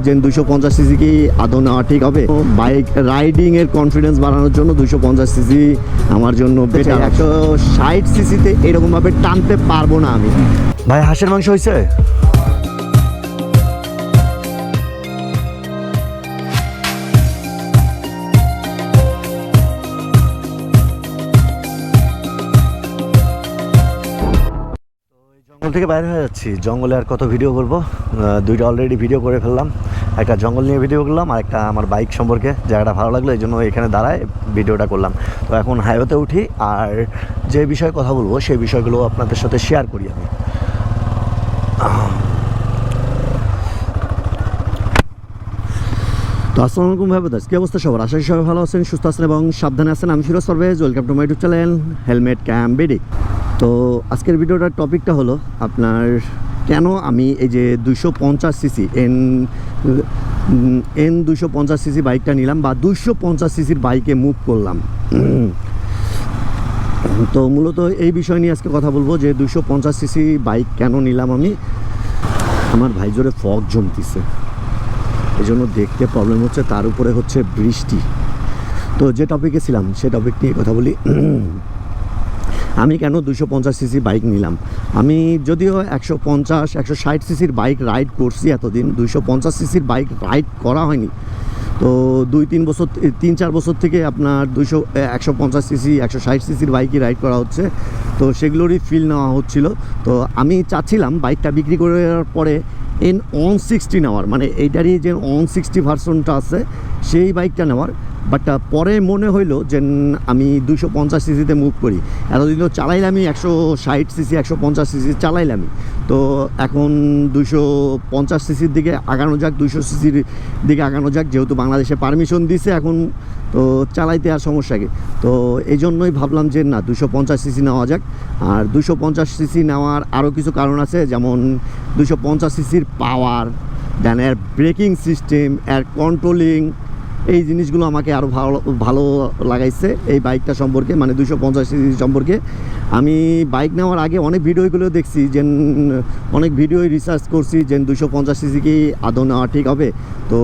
যে 250 সিসি কি আদৌ নেওয়া ঠিক হবে? বাইক রাইডিং এর কনফিডেন্স বাড়ানোর জন্য 250 সিসি আমার জন্য বেটার। 160 সিসিতে এরকম ভাবে টানতে পারবো না আমি। ভাই হাঁসের মাংস হয়েছে? জঙ্গল থেকে বাইরে হয়ে যাচ্ছি। জঙ্গলে আর কত ভিডিও করবো, দুইটা অলরেডি ভিডিও করে ফেললাম। একটা জঙ্গল নিয়ে ভিডিও করলাম আর একটা আমার বাইক সম্পর্কে। জায়গাটা ভালো লাগলো এই জন্য এখানে দাঁড়ায় ভিডিওটা করলাম। তো এখন হাইওয়েতে উঠি আর যে বিষয়ে কথা বলবো সেই বিষয়গুলো আপনাদের সাথে শেয়ার করি আমি। তো আসসালামু আলাইকুম ভাই দাস, কী অবস্থা সবার? আশা করি সবাই ভালো আছেন, সুস্থ আছেন এবং সাবধানে আছেন। আমি Firoz Parvez, welcome to my YouTube channel helmet camp BD. তো আজকের ভিডিওটার টপিকটা হলো আপনার কেন আমি এই যে 250 সিসি এন 250 সিসি বাইকটা নিলাম বা 250 সিসির বাইকে মুভ করলাম। তো মূলত এই বিষয় নিয়ে আজকে কথা বলবো যে 250 সিসি বাইক কেন নিলাম আমি। আমার ভাই জোরে ফগ জমতিছে, এই জন্য দেখতে প্রবলেম হচ্ছে, তার উপরে হচ্ছে বৃষ্টি। তো যে টপিকে ছিলাম সে টপিক নিয়ে কথা বলি। আমি কেন 250 সিসি বাইক নিলাম? আমি যদিও 150-160 সিসির বাইক রাইড করছি এতদিন, 250 সিসির বাইক রাইড করা হয়নি। তো 3-4 বছর থেকে আপনার 150 সিসি 160 সিসির বাইকই রাইড করা হচ্ছে। তো সেগুলোরই ফিল নেওয়া হচ্ছিল। তো আমি চাচ্ছিলাম বাইকটা বিক্রি করার পরে N160 নেওয়ার, মানে এইটারই যে 160 ভার্সনটা আছে সেই বাইকটা নেওয়ার। বাট পরে মনে হইলো যে আমি 250 সিসিতে মুভ করি। এতদিন তো চালাইলামই 160 সিসি 150 সিসি চালাইলামই। তো এখন 250 সিসির দিকে আগানো যাক, 200 সিসির দিকে আগানো যাক, যেহেতু বাংলাদেশে পারমিশন দিছে এখন, তো চালাইতে আর সমস্যা কি। তো এই জন্যই ভাবলাম যে না 250 সিসি নেওয়া যাক। আর 250 সিসি নেওয়ার আরও কিছু কারণ আছে, যেমন 250 সিসির পাওয়ার, দেন এর ব্রেকিং সিস্টেম, এর কন্ট্রোলিং, এই জিনিসগুলো আমাকে আরও ভালো লাগাইছে এই বাইকটা সম্পর্কে, মানে 250 সিসি সম্পর্কে। আমি বাইক নেওয়ার আগে অনেক ভিডিওগুলো দেখছি, যে অনেক ভিডিও রিসার্চ করছি যে 250 সিসি কি আদৌ নেওয়া ঠিক হবে। তো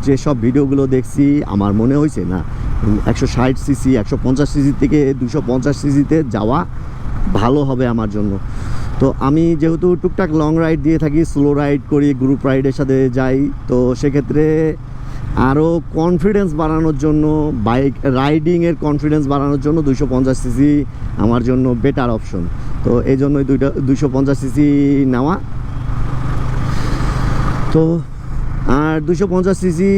যেসব ভিডিওগুলো দেখছি আমার মনে হয়েছে না 160 সিসি 150 সিসি থেকে 250 সিসিতে যাওয়া ভালো হবে আমার জন্য। তো আমি যেহেতু টুকটাক লং রাইড দিয়ে থাকি, স্লো রাইড করি, গ্রুপ রাইডের সাথে যাই, তো সেক্ষেত্রে আরও কনফিডেন্স বাড়ানোর জন্য, বাইক রাইডিংয়ের কনফিডেন্স বাড়ানোর জন্য 250 সিসি আমার জন্য বেটার অপশন। তো এই জন্যই 250 সিসি নেওয়া। তো আর 250 সিসি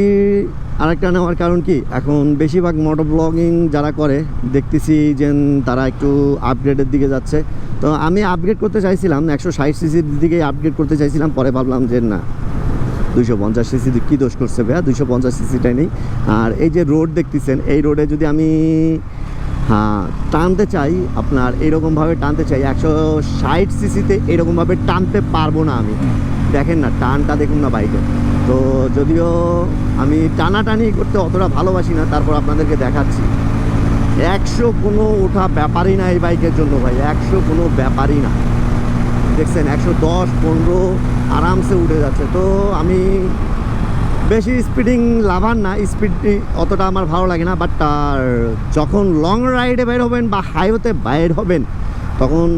আরেকটা নেওয়ার কারণ কি, এখন বেশিরভাগ মোটো ব্লগিং যারা করে দেখতেছি যে তারা একটু আপগ্রেডের দিকে যাচ্ছে। তো আমি আপগ্রেড করতে চাইছিলাম 160 সিসির দিকে আপগ্রেড করতে চাইছিলাম, পরে ভাবলাম যে না 250 সিসি কী দোষ করছে ভাইয়া, 250 সিসিটাই নেই। আর এই যে রোড দেখতেছেন, এই রোডে যদি আমি টানতে চাই, আপনার এরকমভাবে টানতে চাই 160 সিসিতে এরকমভাবে টানতে পারবো না আমি। দেখেন না টানটা, দেখুন না বাইকে। তো যদিও আমি টানাটানি করতে অতটা ভালোবাসি না, তারপর আপনাদেরকে দেখাচ্ছি 100 কোনো ওঠা ব্যাপারই না এই বাইকের জন্য ভাই, 100 কোনো ব্যাপারই না। দেখছেন 110-15 আরামসে উঠে যাচ্ছে। তো আমি বেশি স্পিডিং লাভার না, স্পিড অতটা আমার ভালো লাগে না। বাট যখন লং রাইডে বের হবেন বা হাইওয়েতে বাইর হবেন, তখন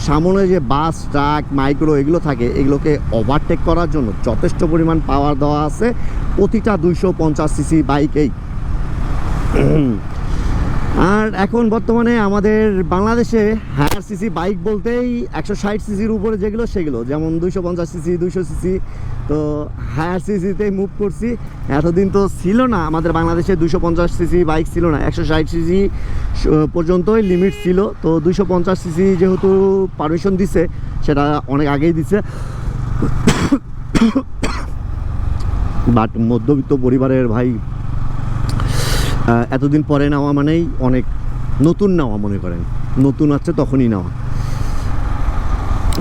সামনে যে বাস, ট্রাক, মাইক্রো এগুলো থাকে, এগুলোকে ওভারটেক করার জন্য যথেষ্ট পরিমাণ পাওয়ার দেওয়া আছে প্রতিটা 250 সিসি বাইকেই। আর এখন বর্তমানে আমাদের বাংলাদেশে হায়ার সিসি বাইক বলতেই 160 সিসির উপরে যেগুলো সেগুলো, যেমন 250 সিসি 200 সিসি। তো হায়ার সিসিতেই মুভ করছি। এতদিন তো ছিল না আমাদের বাংলাদেশে 250 সিসি বাইক ছিল না, 160 সিসি পর্যন্তই লিমিট ছিল। তো 250 সিসি যেহেতু পারমিশন দিছে, সেটা অনেক আগেই দিছে। বাট মধ্যবিত্ত পরিবারের ভাই এতদিন পরে নেওয়া মানেই অনেক নতুন নেওয়া, মনে করেন নতুন আছে তখনই নেওয়া।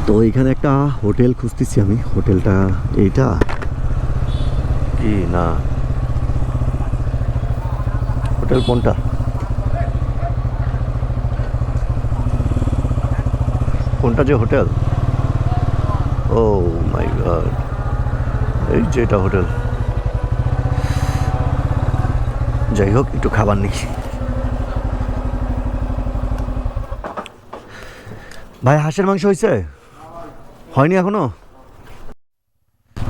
তো এইখানে একটা হোটেল খুঁজতেছি আমি। হোটেলটা এইটা কি না, হোটেল কোনটা? কোনটা যে হোটেল? ও মাই গড, এই যে এটা হোটেল। যাই হোক, একটু খাবার নিই। ভাই হাঁসের মাংস হয়েছে? হয়নি এখনো?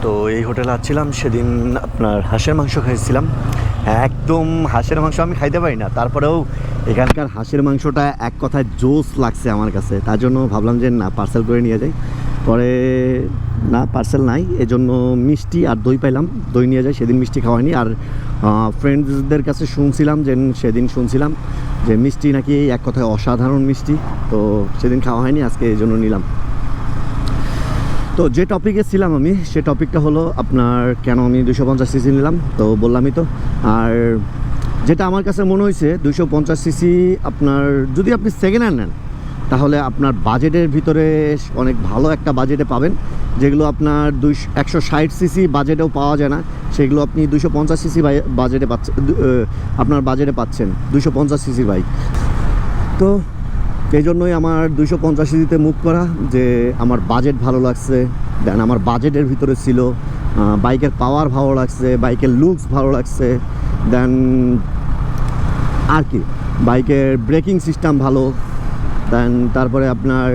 তো এই হোটেলে আসছিলাম, সেদিন আপনার হাঁসের মাংস খাইছিলাম। একদম হাঁসের মাংস আমি খাইতে পারি না, তারপরেও এখানকার হাঁসের মাংসটা এক কথায় জোস লাগছে আমার কাছে। তার জন্য ভাবলাম যে না, পার্সেল করে নিয়ে যাই। পরে না, পার্সেল নাই, এজন্য মিষ্টি আর দই পাইলাম, দই নিয়ে যাই। সেদিন মিষ্টি খাওয়াইনি। আর ফ্রেন্ডসদের কাছে সেদিন শুনছিলাম যে মিষ্টি নাকি এক কথায় অসাধারণ মিষ্টি। তো সেদিন খাওয়া হয়নি, আজকে এই জন্য নিলাম। তো যে টপিকে ছিলাম আমি, সে টপিকটা হলো আপনার কেন আমি 250 সিসি নিলাম। তো বললামই তো। আর যেটা আমার কাছে মনে হয়েছে, 250 সিসি আপনার যদি আপনি সেকেন্ড হ্যান্ড নেন, তাহলে আপনার বাজেটের ভিতরে অনেক ভালো একটা বাজেটে পাবেন। যেগুলো আপনার 160 সিসি বাজেটেও পাওয়া যায় না, সেগুলো আপনি 250 সিসি বাজেটে পাচ্ছেন। আপনার বাজেটে পাচ্ছেন 250 সিসির বাইক। তো এই জন্যই আমার 250 সিসিতে মুভ করা, যে আমার বাজেট ভালো লাগছে। দেন আমার বাজেটের ভিতরে ছিল, বাইকের পাওয়ার ভালো লাগছে, বাইকের লুকস ভালো লাগছে। দেন আর কি, বাইকের ব্রেকিং সিস্টেম ভালো। দেন তারপরে আপনার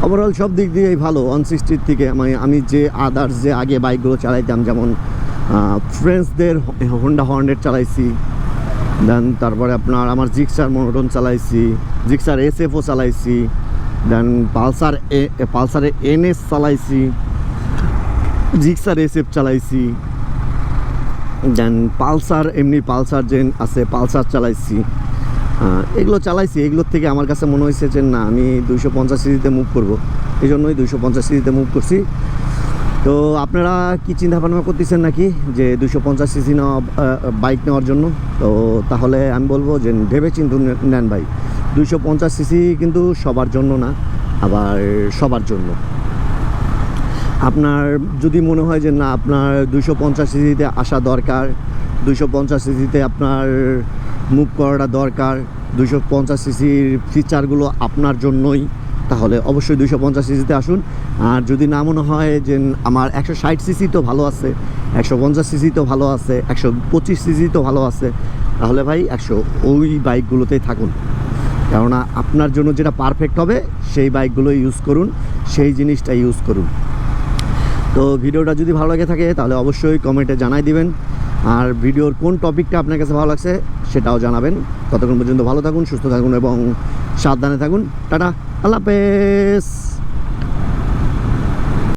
ওভারঅল সব দিক দিয়েই ভালো। 160 থেকে আমি যে আদার্স যে আগে বাইকগুলো চালাইতাম, যেমন ফ্রেন্ডসদের হোন্ডা হর্নেট চালাইছি। দেন তারপরে আপনার আমার জিক্সার মনোটন চালাইছি, জিক্সার এসএফও চালাইছি। দেন পালসারে এনএস চালাইছি, জিক্সার এসএফ চালাইছি। দেন পালসার যে আছে, পালসার চালাইছি। এগুলো চালাইছি। এগুলোর থেকে আমার কাছে মনে হয়েছে যে না, আমি 250 সিসিতে মুভ করবো, এই জন্যই 250 সিসিতে মুভ করছি। তো আপনারা কি চিন্তা ভাবনা করতেছেন নাকি যে 250 সিসি বাইক নেওয়ার জন্য? তো তাহলে আমি বলবো যে ভেবে চিন্তে নেন ভাই। 250 সিসি কিন্তু সবার জন্য না, আবার সবার জন্য। আপনার যদি মনে হয় যে না, আপনার 250 সিসিতে আসা দরকার, 250 সিসিতে আপনার মুভ করাটা দরকার, 250 সিসির ফিচারগুলো আপনার জন্যই, তাহলে অবশ্যই 250 সিসিতে আসুন। আর যদি না মনে হয় যে আমার 160 সিসি তো ভালো আছে, 150 সিসি তো ভালো আছে, 125 সিসি তো ভালো আছে, তাহলে ভাই ওই বাইকগুলোতেই থাকুন। কেননা আপনার জন্য যেটা পারফেক্ট হবে সেই বাইকগুলো ইউজ করুন, সেই জিনিসটা ইউজ করুন। তো ভিডিওটা যদি ভালো লাগে থাকে তাহলে অবশ্যই কমেন্টে জানাই দিবেন। আর ভিডিওর কোন টপিকটা আপনার কাছে ভালো লাগছে সেটাও জানাবেন। ততক্ষণ পর্যন্ত ভালো থাকুন, সুস্থ থাকুন এবং সাবধানে থাকুন। টাটা, আল্লাহ হাফেজ।